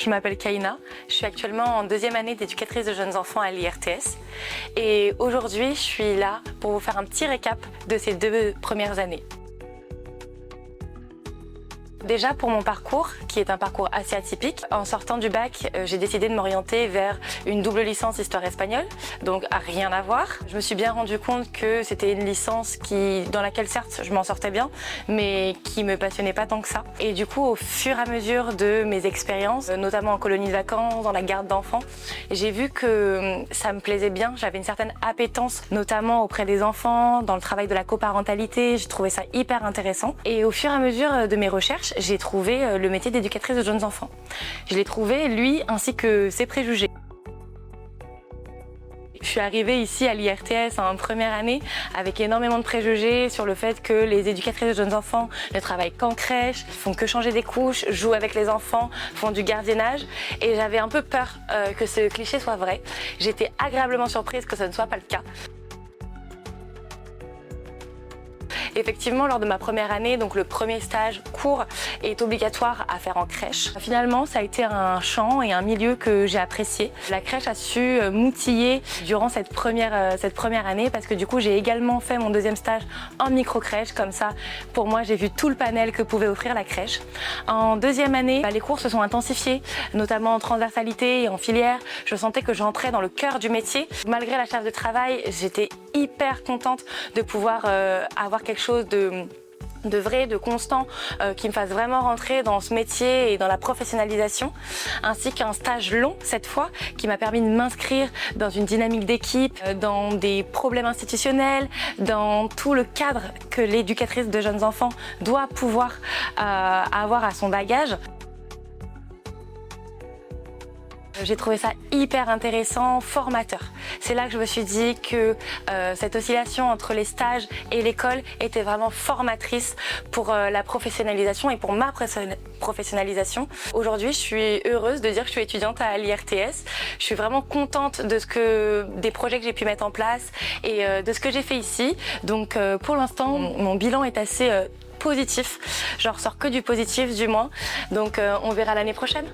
je m'appelle Kaina, je suis actuellement en deuxième année d'éducatrice de jeunes enfants à l'IRTS et aujourd'hui je suis là pour vous faire un petit récap de ces 2 premières années. Déjà pour mon parcours, qui est un parcours assez atypique, en sortant du bac, j'ai décidé de m'orienter vers une double licence histoire espagnole, donc à rien à voir. Je me suis bien rendu compte que c'était une licence dans laquelle certes je m'en sortais bien, mais qui me passionnait pas tant que ça. Et du coup, au fur et à mesure de mes expériences, notamment en colonie de vacances, dans la garde d'enfants, j'ai vu que ça me plaisait bien. J'avais une certaine appétence, notamment auprès des enfants, dans le travail de la coparentalité. J'ai trouvé ça hyper intéressant. Et au fur et à mesure de mes recherches, j'ai trouvé le métier d'éducatrice de jeunes enfants. Je l'ai trouvé, lui, ainsi que ses préjugés. Je suis arrivée ici à l'IRTS en première année avec énormément de préjugés sur le fait que les éducatrices de jeunes enfants ne travaillent qu'en crèche, font que changer des couches, jouent avec les enfants, font du gardiennage. Et j'avais un peu peur que ce cliché soit vrai. J'étais agréablement surprise que ce ne soit pas le cas. Effectivement, lors de ma première année, donc le premier stage court est obligatoire à faire en crèche. Finalement, ça a été un champ et un milieu que j'ai apprécié. La crèche a su m'outiller durant cette première année parce que du coup, j'ai également fait mon deuxième stage en micro-crèche. Comme ça, pour moi, j'ai vu tout le panel que pouvait offrir la crèche. En deuxième année, les cours se sont intensifiés, notamment en transversalité et en filière. Je sentais que j'entrais dans le cœur du métier. Malgré la charge de travail, j'étais hyper contente de pouvoir avoir quelque chose de vrai, de constant, qui me fasse vraiment rentrer dans ce métier et dans la professionnalisation, ainsi qu'un stage long cette fois, qui m'a permis de m'inscrire dans une dynamique d'équipe, dans des problèmes institutionnels, dans tout le cadre que l'éducatrice de jeunes enfants doit pouvoir avoir à son bagage. J'ai trouvé ça hyper intéressant, formateur. C'est là que je me suis dit que cette oscillation entre les stages et l'école était vraiment formatrice pour la professionnalisation et pour ma professionnalisation. Aujourd'hui, je suis heureuse de dire que je suis étudiante à l'IRTS. Je suis vraiment contente des projets que j'ai pu mettre en place et de ce que j'ai fait ici. Donc pour l'instant, mon bilan est assez positif. J'en ressors que du positif du moins. Donc on verra l'année prochaine.